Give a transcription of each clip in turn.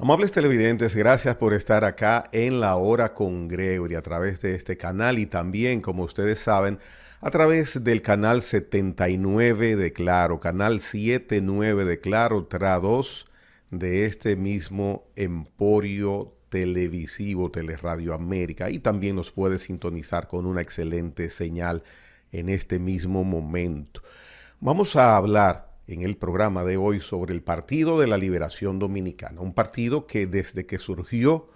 Amables televidentes, gracias por estar acá en La Hora con Gregory a través de este canal y también, como ustedes saben, a través del canal 79 de Claro, canal 79 de Claro, TRA2 de este mismo emporio televisivo Teleradio América, y también nos puede sintonizar con una excelente señal en este mismo momento. Vamos a hablar en el programa de hoy sobre el Partido de la Liberación Dominicana, un partido que desde que surgió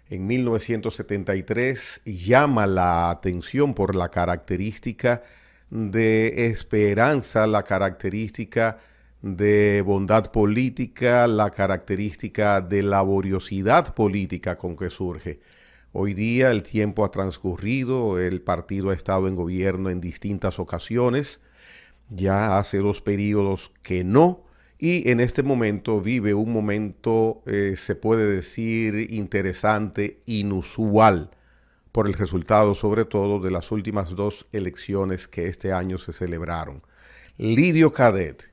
en 1973 llama la atención por la característica de esperanza, la característica de bondad política, la característica de laboriosidad política con que surge. Hoy día el tiempo ha transcurrido, el partido ha estado en gobierno en distintas ocasiones, ya hace 2 periodos que no, y en este momento vive un momento, se puede decir, interesante, inusual, por el resultado sobre todo de las últimas 2 elecciones que este año se celebraron. Lidio Cadet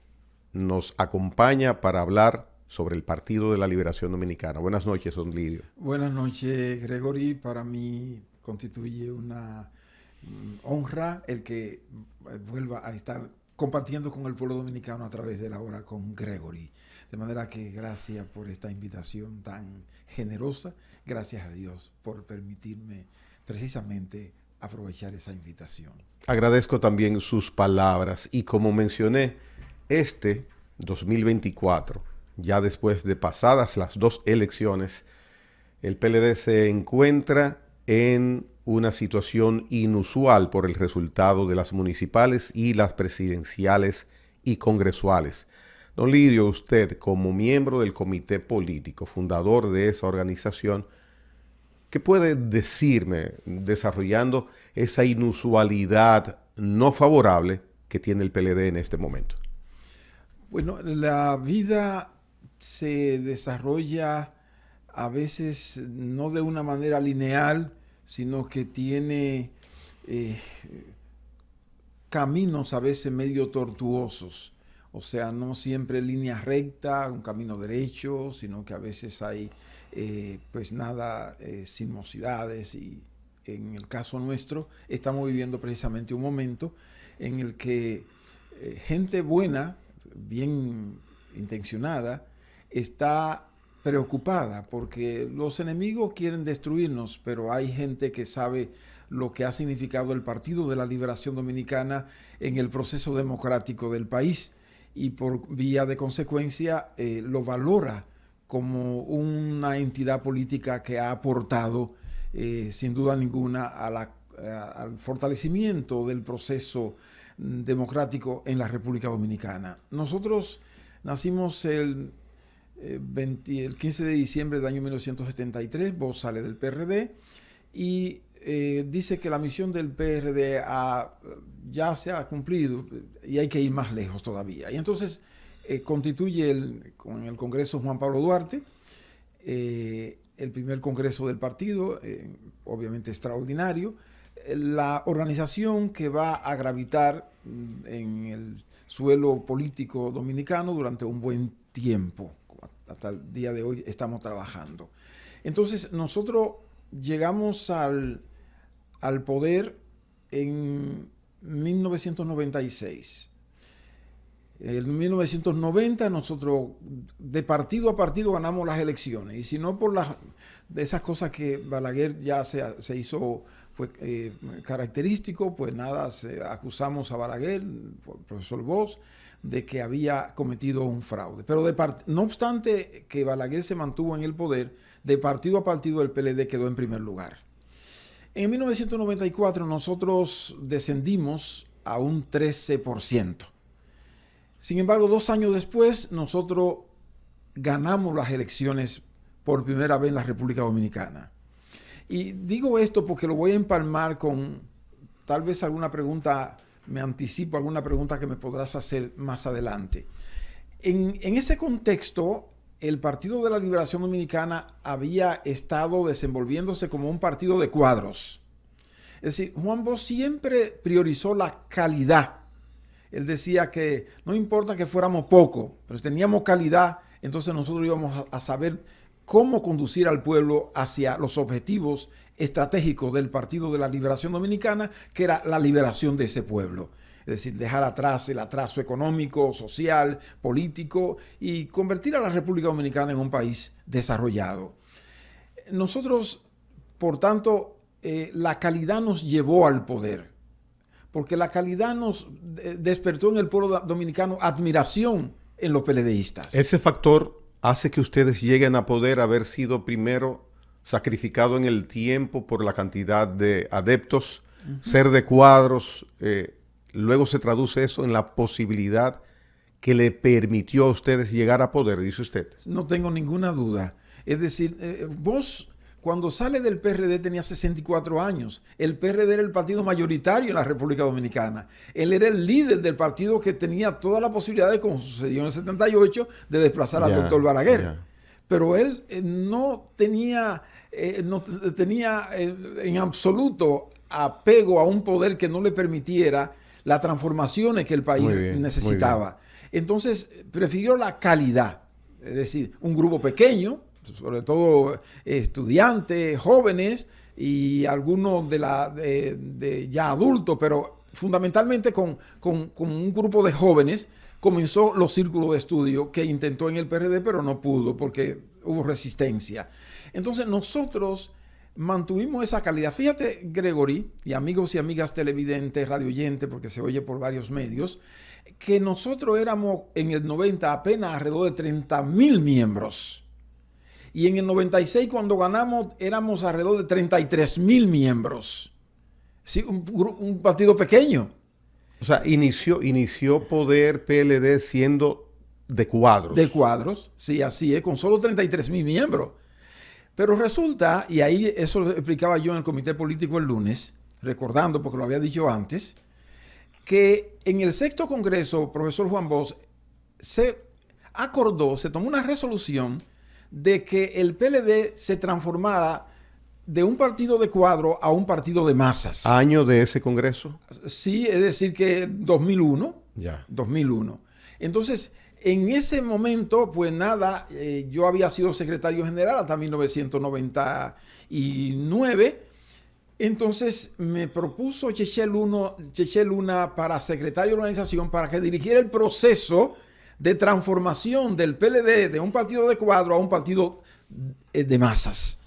nos acompaña para hablar sobre el Partido de la Liberación Dominicana. Buenas noches, don Lidio. Buenas noches, Gregory. Para mí constituye una honra el que vuelva a estar compartiendo con el pueblo dominicano a través de La Hora con Gregory. De manera que gracias por esta invitación tan generosa. Gracias a Dios por permitirme precisamente aprovechar esa invitación. Agradezco también sus palabras y, como mencioné, este 2024, ya después de pasadas las 2 elecciones, el PLD se encuentra en una situación inusual por el resultado de las municipales y las presidenciales y congresuales. Don Lidio, usted como miembro del comité político, fundador de esa organización, ¿qué puede decirme desarrollando esa inusualidad no favorable que tiene el PLD en este momento? Bueno, la vida se desarrolla a veces no de una manera lineal, sino que tiene caminos a veces medio tortuosos. O sea, no siempre línea recta, un camino derecho, sino que a veces hay sinuosidades, y en el caso nuestro estamos viviendo precisamente un momento en el que gente buena, bien intencionada, está preocupada porque los enemigos quieren destruirnos, pero hay gente que sabe lo que ha significado el Partido de la Liberación Dominicana en el proceso democrático del país, y por vía de consecuencia lo valora como una entidad política que ha aportado sin duda ninguna al fortalecimiento del proceso democrático en la República Dominicana. Nosotros nacimos el 15 de diciembre del año 1973, vos sale del PRD y dice que la misión del PRD ya se ha cumplido y hay que ir más lejos todavía. Y entonces constituye con el Congreso Juan Pablo Duarte, el primer congreso del partido, obviamente extraordinario, la organización que va a gravitar en el suelo político dominicano durante un buen tiempo. Hasta el día de hoy estamos trabajando. Entonces nosotros llegamos al poder en 1996. En 1990 nosotros de partido a partido ganamos las elecciones, y si no por de esas cosas que Balaguer ya se hizo característico, pues nada, acusamos a Balaguer, profesor Bosch, de que había cometido un fraude. Pero no obstante que Balaguer se mantuvo en el poder, de partido a partido el PLD quedó en primer lugar. En 1994 nosotros descendimos a un 13%. Sin embargo, 2 años después nosotros ganamos las elecciones por primera vez en la República Dominicana. Y digo esto porque lo voy a empalmar con tal vez alguna pregunta, me anticipo alguna pregunta que me podrás hacer más adelante. En ese contexto, el Partido de la Liberación Dominicana había estado desenvolviéndose como un partido de cuadros. Es decir, Juan Bosch siempre priorizó la calidad. Él decía que no importa que fuéramos pocos, pero si teníamos calidad, entonces nosotros íbamos a saber cómo conducir al pueblo hacia los objetivos estratégicos del Partido de la Liberación Dominicana, que era la liberación de ese pueblo. Es decir, dejar atrás el atraso económico, social, político y convertir a la República Dominicana en un país desarrollado. Nosotros, por tanto, la calidad nos llevó al poder, porque la calidad nos despertó en el pueblo dominicano admiración en los PLDistas. Ese factor hace que ustedes lleguen a poder haber sido primero sacrificado en el tiempo por la cantidad de adeptos, ser de cuadros, luego se traduce eso en la posibilidad que le permitió a ustedes llegar a poder, dice usted. No tengo ninguna duda. Es decir, vos cuando sale del PRD tenía 64 años. El PRD era el partido mayoritario en la República Dominicana. Él era el líder del partido que tenía toda la posibilidad de, como sucedió en el 78, de desplazar al doctor Balaguer. Pero él no tenía en absoluto apego a un poder que no le permitiera las transformaciones que el país necesitaba. Entonces, prefirió la calidad. Es decir, un grupo pequeño, sobre todo estudiantes, jóvenes y algunos de ya adultos, pero fundamentalmente con un grupo de jóvenes, comenzó los círculos de estudio que intentó en el PRD, pero no pudo porque hubo resistencia. Entonces nosotros mantuvimos esa calidad. Fíjate, Gregory, y amigos y amigas televidentes, radioyentes, porque se oye por varios medios, que nosotros éramos en el 90 apenas alrededor de 30,000 miembros. Y en el 96, cuando ganamos, éramos alrededor de 33,000 miembros. Sí, un partido pequeño. O sea, inició Poder PLD siendo de cuadros. De cuadros, sí, así es, con solo 33,000 miembros. Pero resulta, y ahí eso lo explicaba yo en el comité político el lunes, recordando, porque lo había dicho antes, que en el sexto congreso, profesor Juan Bosch, se tomó una resolución de que el PLD se transformara de un partido de cuadro a un partido de masas. ¿Año de ese congreso? Sí, es decir que 2001. Ya. 2001. Entonces, en ese momento, pues nada, yo había sido secretario general hasta 1999. Entonces me propuso Cheche Luna para secretario de organización para que dirigiera el proceso de transformación del PLD de un partido de cuadro a un partido de masas.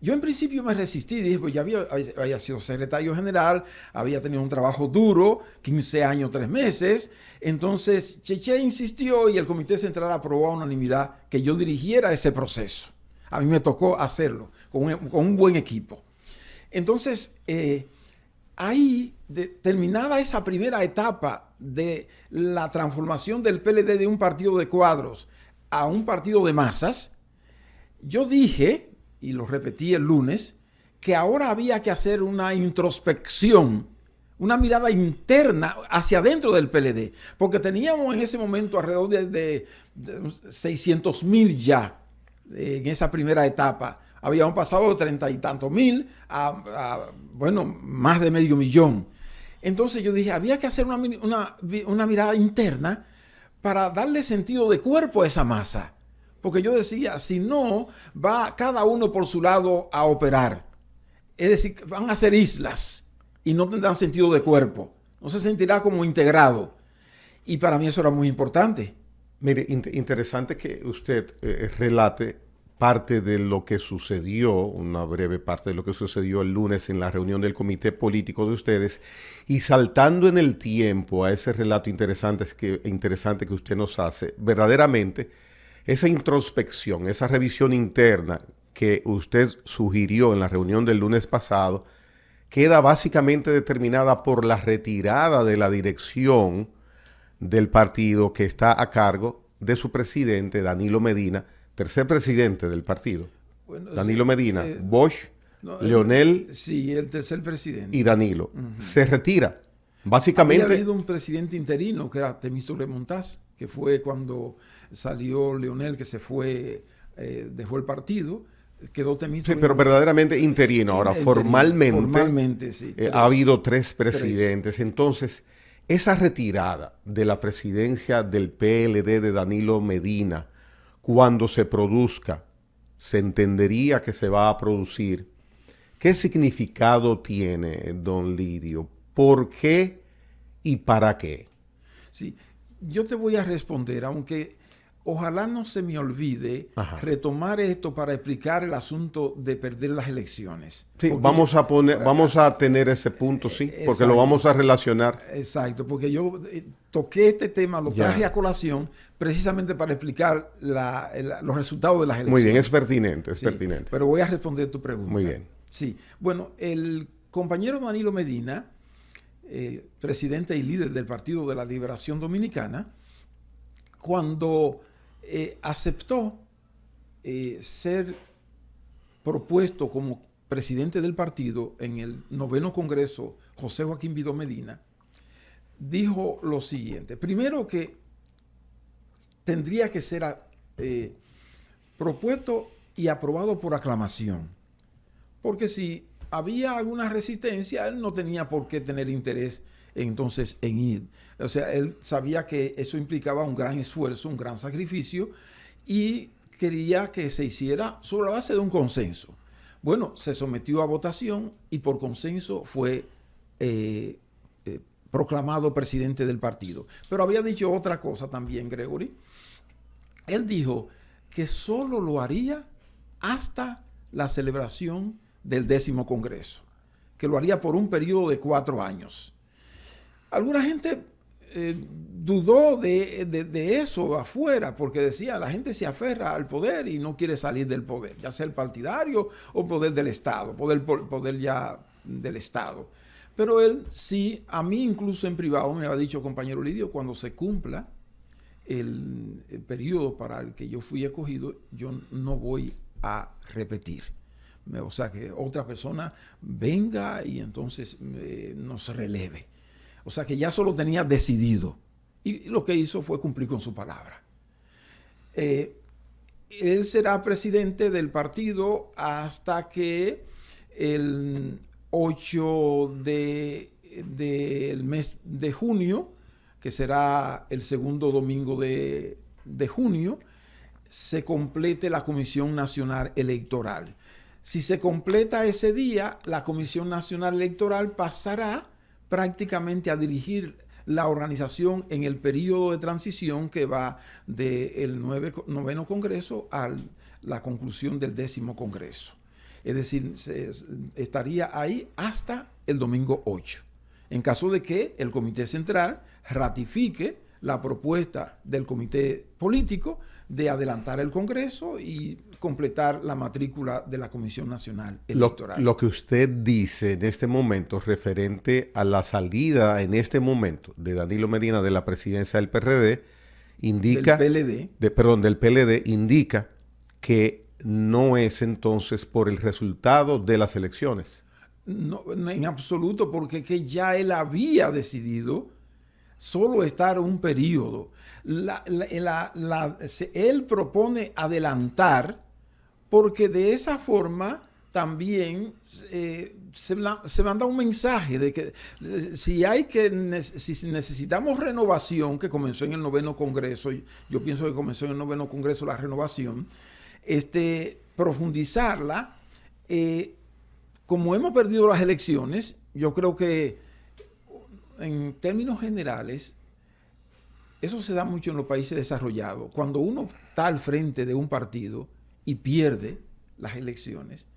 Yo en principio me resistí, dije, pues ya había sido secretario general, había tenido un trabajo duro, 15 años, 3 meses. Entonces Cheche insistió y el Comité Central aprobó a unanimidad que yo dirigiera ese proceso. A mí me tocó hacerlo con un buen equipo. Entonces, ahí terminada esa primera etapa de la transformación del PLD de un partido de cuadros a un partido de masas, yo dije, y lo repetí el lunes, que ahora había que hacer una introspección, una mirada interna hacia adentro del PLD, porque teníamos en ese momento alrededor de 600,000 ya en esa primera etapa. Habíamos pasado de 30 y tantos mil a más de 500,000. Entonces yo dije, había que hacer una mirada interna para darle sentido de cuerpo a esa masa. Porque yo decía, si no, va cada uno por su lado a operar. Es decir, van a ser islas y no tendrán sentido de cuerpo. No se sentirá como integrado. Y para mí eso era muy importante. Mire, interesante que usted relate parte de lo que sucedió, una breve parte de lo que sucedió el lunes en la reunión del comité político de ustedes, y saltando en el tiempo a ese relato interesante que usted nos hace, verdaderamente esa introspección, esa revisión interna que usted sugirió en la reunión del lunes pasado, queda básicamente determinada por la retirada de la dirección del partido que está a cargo de su presidente, Danilo Medina, tercer presidente del partido. Bueno, Danilo Medina, Bosch, Leonel. Sí, el tercer presidente. Y Danilo. Se retira. Básicamente. Había habido un presidente interino que era Temístocles Montaz, que fue cuando salió Leonel, que se fue, dejó el partido, quedó Temístocles. Sí, pero verdaderamente interino. Ahora, formalmente sí, ha habido 3 presidentes. Entonces, esa retirada de la presidencia del PLD de Danilo Medina, cuando se produzca, se entendería que se va a producir, ¿qué significado tiene, don Lidio? ¿Por qué y para qué? Sí, yo te voy a responder, aunque ojalá no se me olvide retomar esto para explicar el asunto de perder las elecciones. Sí, vamos a tener ese punto, sí, porque exacto, lo vamos a relacionar. Exacto, porque yo toqué este tema, lo traje a colación precisamente para explicar los resultados de las elecciones. Muy bien, es pertinente, es pertinente. Pero voy a responder tu pregunta. Muy bien. Sí, bueno, el compañero Danilo Medina, presidente y líder del Partido de la Liberación Dominicana, cuando aceptó ser propuesto como presidente del partido en el 9º Congreso José Joaquín Vidó Medina, dijo lo siguiente. Primero, que tendría que ser propuesto y aprobado por aclamación, porque si había alguna resistencia, él no tenía por qué tener interés entonces en ir. O sea, él sabía que eso implicaba un gran esfuerzo, un gran sacrificio, y quería que se hiciera sobre la base de un consenso. Bueno, se sometió a votación y por consenso fue proclamado presidente del partido. Pero había dicho otra cosa también, Gregory. Él dijo que solo lo haría hasta la celebración del 10º Congreso, que lo haría por un periodo de 4 años. Alguna gente dudó de eso afuera, porque decía, la gente se aferra al poder y no quiere salir del poder, ya sea el partidario o poder del Estado, poder ya del Estado. Pero él sí, a mí incluso en privado me ha dicho, compañero Lidio, cuando se cumpla el periodo para el que yo fui escogido, yo no voy a repetir. O sea, que otra persona venga y entonces nos releve. O sea, que ya eso lo tenía decidido. Y lo que hizo fue cumplir con su palabra. Él será presidente del partido hasta que el 8 del mes de junio, que será el segundo domingo de junio, se complete la Comisión Nacional Electoral. Si se completa ese día, la Comisión Nacional Electoral pasará prácticamente a dirigir la organización en el periodo de transición que va del 9º Congreso a la conclusión del 10º Congreso. Es decir, estaría ahí hasta el domingo 8. En caso de que el Comité Central ratifique la propuesta del Comité Político de adelantar el Congreso y completar la matrícula de la Comisión Nacional Electoral. Lo que usted dice en este momento referente a la salida en este momento de Danilo Medina de la presidencia del PRD indica... del PLD indica que no es entonces por el resultado de las elecciones. No, en absoluto, porque que ya él había decidido solo estar un periodo. Él propone adelantar porque de esa forma también se manda un mensaje de que si necesitamos renovación, que comenzó en el 9º Congreso, yo pienso que comenzó en el 9º Congreso la renovación, profundizarla, como hemos perdido las elecciones, yo creo que en términos generales, eso se da mucho en los países desarrollados. Cuando uno está al frente de un partido y pierde las elecciones,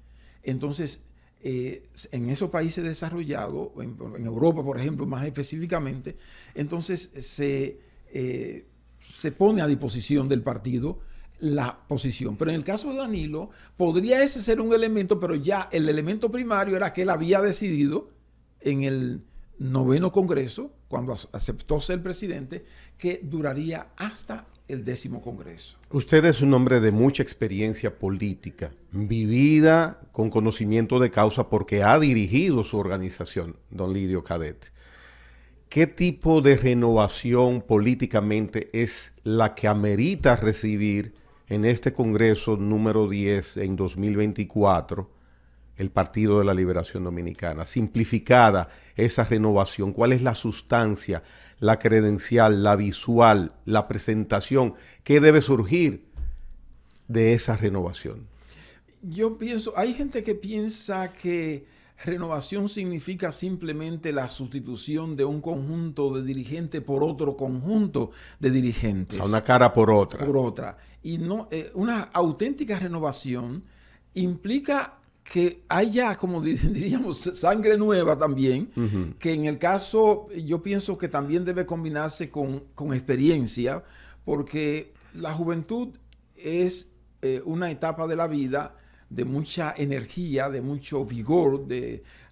entonces en esos países desarrollados, en Europa, por ejemplo, más específicamente, entonces se pone a disposición del partido la posición. Pero en el caso de Danilo, podría ese ser un elemento, pero ya el elemento primario era que él había decidido en el 9º Congreso, cuando aceptó ser presidente, que duraría hasta el 10º Congreso. Usted es un hombre de mucha experiencia política, vivida con conocimiento de causa porque ha dirigido su organización, don Lidio Cadet. ¿Qué tipo de renovación políticamente es la que amerita recibir en este Congreso número 10 en 2024 el Partido de la Liberación Dominicana? Simplificada esa renovación, ¿cuál es la sustancia, la credencial, la visual, la presentación? ¿Qué debe surgir de esa renovación? Yo pienso, hay gente que piensa que renovación significa simplemente la sustitución de un conjunto de dirigentes por otro conjunto de dirigentes. O sea, una cara por otra. Por otra. Y no, una auténtica renovación implica que haya, como diríamos, sangre nueva también, que en el caso, yo pienso que también debe combinarse con experiencia, porque la juventud es una etapa de la vida de mucha energía, de mucho vigor,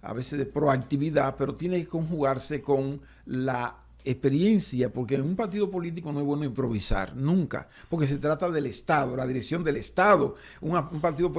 a veces de proactividad, pero tiene que conjugarse con la experiencia, porque en un partido político no es bueno improvisar, nunca, porque se trata del Estado, la dirección del Estado. Un partido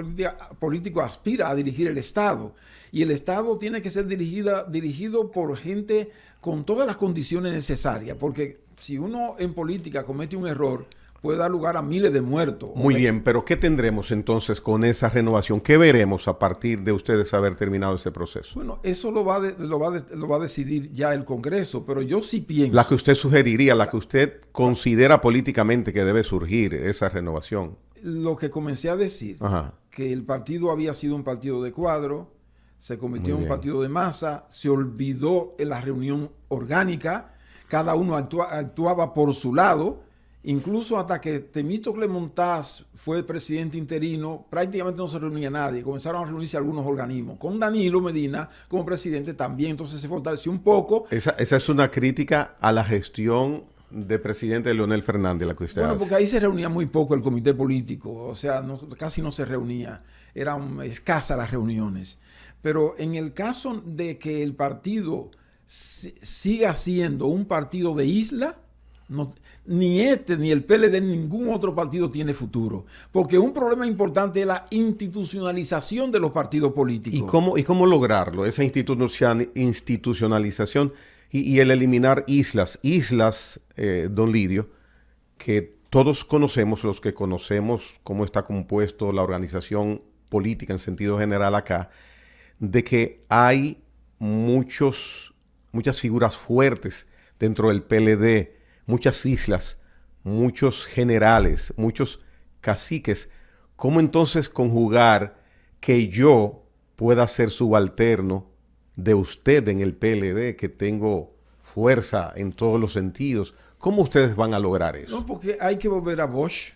político aspira a dirigir el Estado, y el Estado tiene que ser dirigido por gente con todas las condiciones necesarias, porque si uno en política comete un error, puede dar lugar a miles de muertos. Muy bien, pero ¿qué tendremos entonces con esa renovación? ¿Qué veremos a partir de ustedes haber terminado ese proceso? Bueno, eso lo va a decidir ya el Congreso, pero yo sí pienso... La que usted sugeriría, la que usted considera políticamente que debe surgir, esa renovación. Lo que comencé a decir, que el partido había sido un partido de cuadro, se convirtió en un partido de masa, se olvidó en la reunión orgánica, cada uno actuaba por su lado. Incluso hasta que Temístocles Montaz fue presidente interino, prácticamente no se reunía nadie. Comenzaron a reunirse algunos organismos. Con Danilo Medina como presidente también, entonces se fortaleció un poco. Esa es una crítica a la gestión de presidente Leonel Fernández, la que usted hace. Porque ahí se reunía muy poco el comité político, o sea, casi no se reunía. Eran escasas las reuniones. Pero en el caso de que el partido siga siendo un partido de isla, ni ni el PLD, ni ningún otro partido tiene futuro. Porque un problema importante es la institucionalización de los partidos políticos. ¿Y cómo lograrlo? Esa institucionalización y el eliminar islas. Islas, don Lidio, que todos conocemos, los que conocemos cómo está compuesto la organización política en sentido general acá, de que hay muchas figuras fuertes dentro del PLD, muchas islas, muchos generales, muchos caciques. ¿Cómo entonces conjugar que yo pueda ser subalterno de usted en el PLD, que tengo fuerza en todos los sentidos? ¿Cómo ustedes van a lograr eso? No, porque hay que volver a Bosch.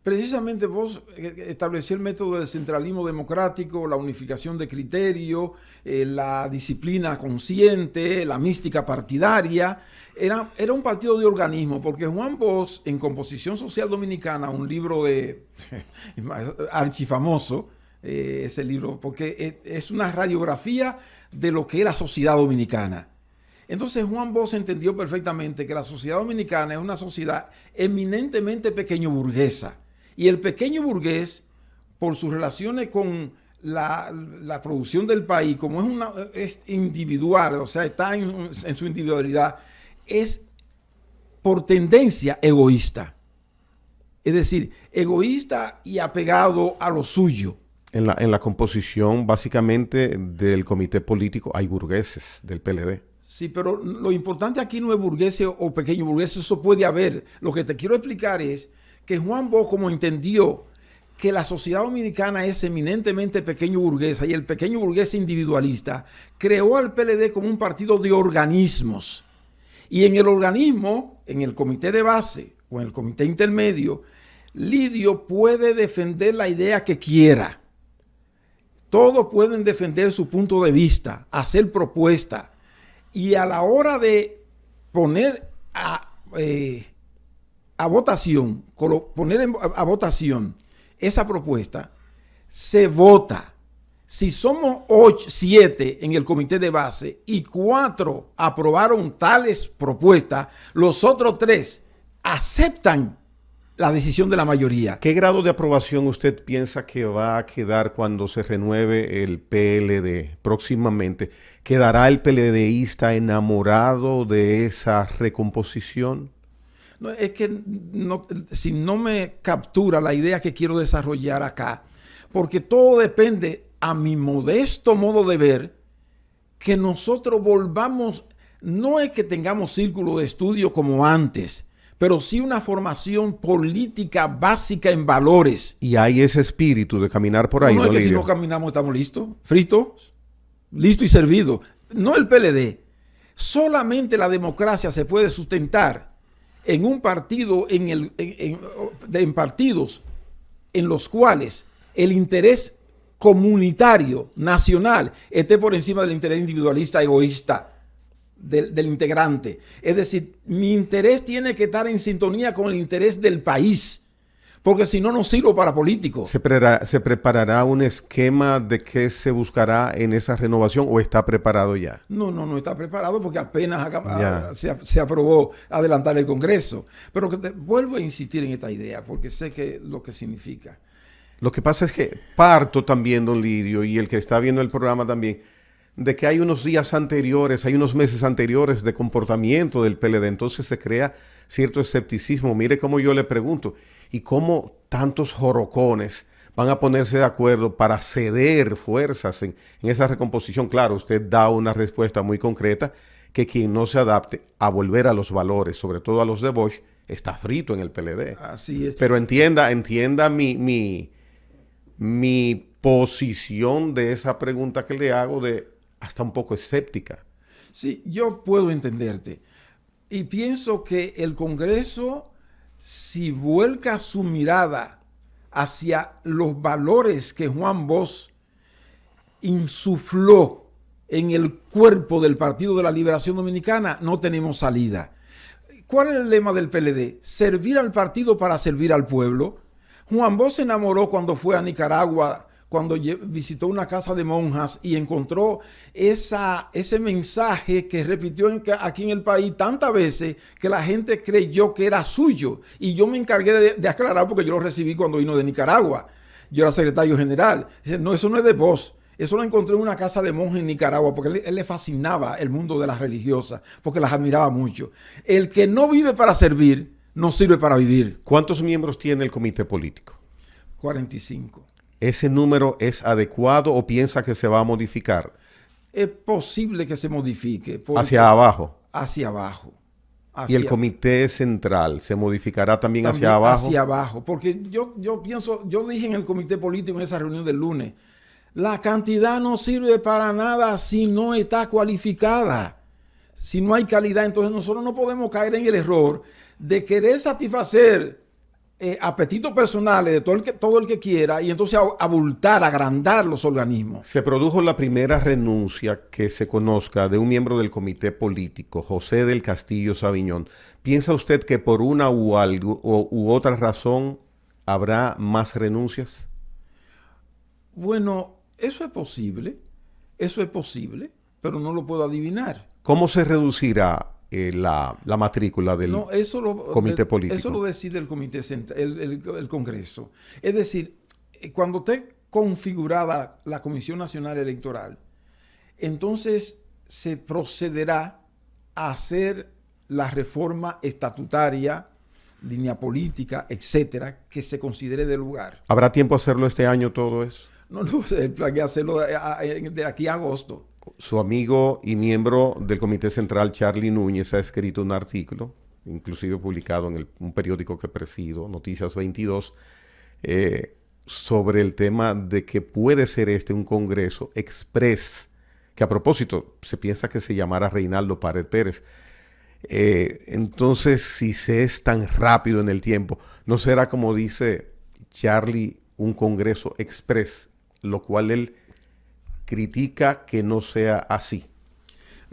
Precisamente Bosch estableció el método del centralismo democrático, la unificación de criterios, la disciplina consciente, la mística partidaria. Era un partido de organismo, porque Juan Bosch, en Composición Social Dominicana, un libro de archifamoso, ese libro, porque es una radiografía de lo que es la sociedad dominicana. Entonces Juan Bosch entendió perfectamente que la sociedad dominicana es una sociedad eminentemente pequeño burguesa. Y el pequeño burgués, por sus relaciones con la producción del país, como es individual, o sea, está en su individualidad, es por tendencia egoísta. Es decir, egoísta y apegado a lo suyo. En la composición, básicamente, del comité político hay burgueses del PLD. Sí, pero lo importante aquí no es burgués o pequeño burgués, eso puede haber. Lo que te quiero explicar es que Juan Bosch, como entendió que la sociedad dominicana es eminentemente pequeño burguesa y el pequeño burgués individualista, creó al PLD como un partido de organismos. Y en el organismo, en el comité de base o en el comité intermedio, Lidio puede defender la idea que quiera. Todos pueden defender su punto de vista, hacer propuestas. Y a la hora de poner a votación, a votación esa propuesta, se vota. Si somos 7 en el comité de base y 4 aprobaron tales propuestas, los otros 3 aceptan la decisión de la mayoría. ¿Qué grado de aprobación usted piensa que va a quedar cuando se renueve el PLD próximamente? ¿Quedará el PLDista enamorado de esa recomposición? No, es que si no me captura la idea que quiero desarrollar acá, porque todo depende, a mi modesto modo de ver, que nosotros volvamos, no es que tengamos círculo de estudio como antes, pero sí una formación política básica en valores. Y hay ese espíritu de caminar por ahí. No, es que si no caminamos estamos listos, fritos, listos y servidos. No el PLD. Solamente la democracia se puede sustentar en un partido, en partidos en los cuales el interés comunitario, nacional, esté por encima del interés individualista, egoísta del integrante. Es decir, mi interés tiene que estar en sintonía con el interés del país, porque si no, no sirvo para político. ¿Se preparará un esquema de qué se buscará en esa renovación o está preparado ya? No está preparado porque apenas se aprobó adelantar el Congreso. Pero vuelvo a insistir en esta idea porque sé que lo que significa. Lo que pasa es que parto también, don Lidio, y el que está viendo el programa también, de que hay unos días anteriores, hay unos meses anteriores de comportamiento del PLD, entonces se crea cierto escepticismo. Mire cómo yo le pregunto, ¿y cómo tantos jorocones van a ponerse de acuerdo para ceder fuerzas en esa recomposición? Claro, usted da una respuesta muy concreta, que quien no se adapte a volver a los valores, sobre todo a los de Bosch, está frito en el PLD. Así es. Pero entienda mi posición de esa pregunta que le hago, de hasta un poco escéptica. Sí, yo puedo entenderte. Y pienso que el Congreso, si vuelca su mirada hacia los valores que Juan Bosch insufló en el cuerpo del Partido de la Liberación Dominicana, no tenemos salida. ¿Cuál es el lema del PLD? Servir al partido para servir al pueblo. Juan Bosch se enamoró cuando fue a Nicaragua, cuando visitó una casa de monjas y encontró ese mensaje que repitió aquí en el país tantas veces que la gente creyó que era suyo. Y yo me encargué de aclarar porque yo lo recibí cuando vino de Nicaragua. Yo era secretario general. Dice, no, eso no es de Bosch. Eso lo encontré en una casa de monjas en Nicaragua porque él le fascinaba el mundo de las religiosas, porque las admiraba mucho. El que no vive para servir, no sirve para vivir. ¿Cuántos miembros tiene el comité político? 45. ¿Ese número es adecuado o piensa que se va a modificar? Es posible que se modifique. ¿Hacia abajo? Hacia abajo. ¿Y el comité central se modificará también hacia abajo? Hacia abajo, porque yo pienso, yo dije en el comité político en esa reunión del lunes, la cantidad no sirve para nada si no está cualificada. Si no hay calidad, entonces nosotros no podemos caer en el error de querer satisfacer apetitos personales de todo el que quiera y entonces abultar, agrandar los organismos. Se produjo la primera renuncia que se conozca de un miembro del comité político, José del Castillo Sabiñón. ¿Piensa usted que por una u otra razón habrá más renuncias? Bueno, eso es posible, pero no lo puedo adivinar. ¿Cómo se reducirá la matrícula del comité político? Eso lo decide el comité central, el Congreso. Es decir, cuando esté configurada la Comisión Nacional Electoral, entonces se procederá a hacer la reforma estatutaria, línea política, etcétera, que se considere de lugar. ¿Habrá tiempo a hacerlo este año todo eso? No, el plan es hacerlo de aquí a agosto. Su amigo y miembro del Comité Central, Charlie Núñez, ha escrito un artículo, inclusive publicado en un periódico que presido, Noticias 22, sobre el tema de que puede ser un Congreso express, que a propósito se piensa que se llamará Reinaldo Pared Pérez. Entonces, si se es tan rápido en el tiempo, ¿no será, como dice Charlie, un Congreso express, lo cual él critica que no sea así,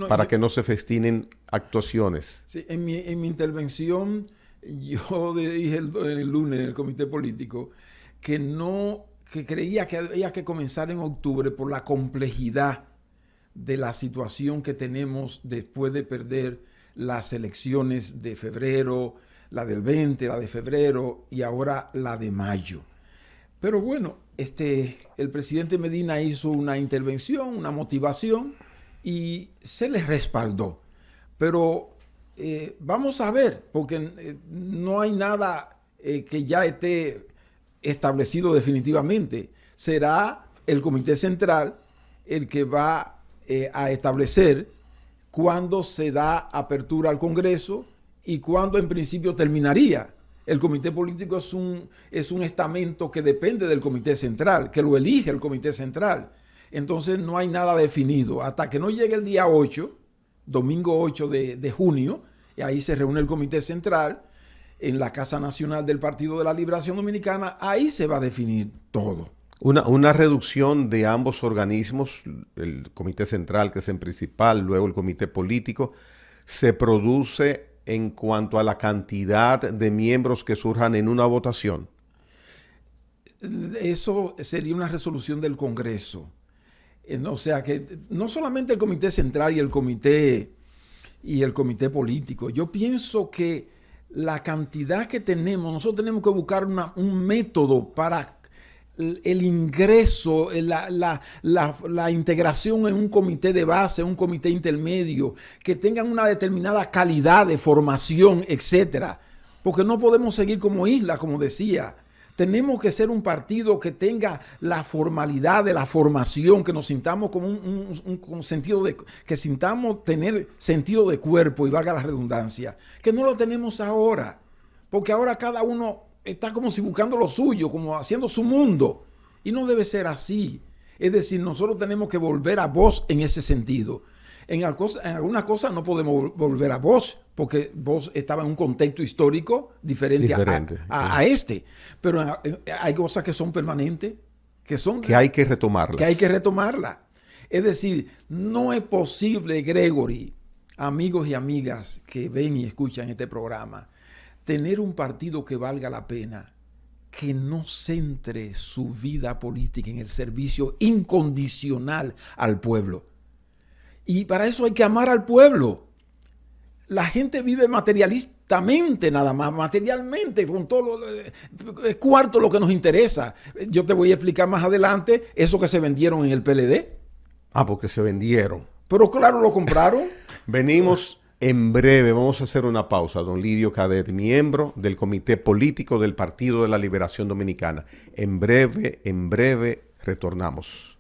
para que no se festinen actuaciones? Sí, en mi intervención yo dije el lunes en el comité político que creía que había que comenzar en octubre por la complejidad de la situación que tenemos después de perder las elecciones de febrero, la del 20, la de febrero y ahora la de mayo. Pero bueno, el presidente Medina hizo una intervención, una motivación y se les respaldó. Pero vamos a ver, porque no hay nada que ya esté establecido definitivamente. Será el Comité Central el que va a establecer cuándo se da apertura al Congreso y cuándo en principio terminaría. El comité político es un estamento que depende del comité central, que lo elige el comité central. Entonces no hay nada definido. Hasta que no llegue el día 8, domingo 8 de junio, y ahí se reúne el comité central en la Casa Nacional del Partido de la Liberación Dominicana, ahí se va a definir todo. Una reducción de ambos organismos, el comité central, que es el principal, luego el comité político, se produce en cuanto a la cantidad de miembros que surjan en una votación. Eso sería una resolución del Congreso. O sea que no solamente el comité central y el comité político. Yo pienso que la cantidad que tenemos, nosotros tenemos que buscar un método para el ingreso, la integración en un comité de base, un comité intermedio, que tengan una determinada calidad de formación, etcétera. Porque no podemos seguir como isla, como decía. Tenemos que ser un partido que tenga la formalidad de la formación, que nos sintamos como un sentido de, que sintamos tener sentido de cuerpo, y valga la redundancia, que no lo tenemos ahora, porque ahora cada uno está como si buscando lo suyo, como haciendo su mundo, y no debe ser así. Es decir, nosotros tenemos que volver a Bosch en ese sentido. En algunas cosas no podemos volver a Bosch, porque Bosch estaba en un contexto histórico diferente. A este. Pero hay cosas que son permanentes, que hay que retomarlas. Que hay que retomarlas. Es decir, no es posible, Gregory, amigos y amigas que ven y escuchan este programa, tener un partido que valga la pena, que no centre su vida política en el servicio incondicional al pueblo. Y para eso hay que amar al pueblo. La gente vive materialistamente nada más, materialmente, con todo es cuarto lo que nos interesa. Yo te voy a explicar más adelante eso que se vendieron en el PLD. Ah, porque se vendieron. Pero claro, lo compraron. Venimos en breve, vamos a hacer una pausa. Don Lidio Cadet, miembro del Comité Político del Partido de la Liberación Dominicana. En breve, retornamos.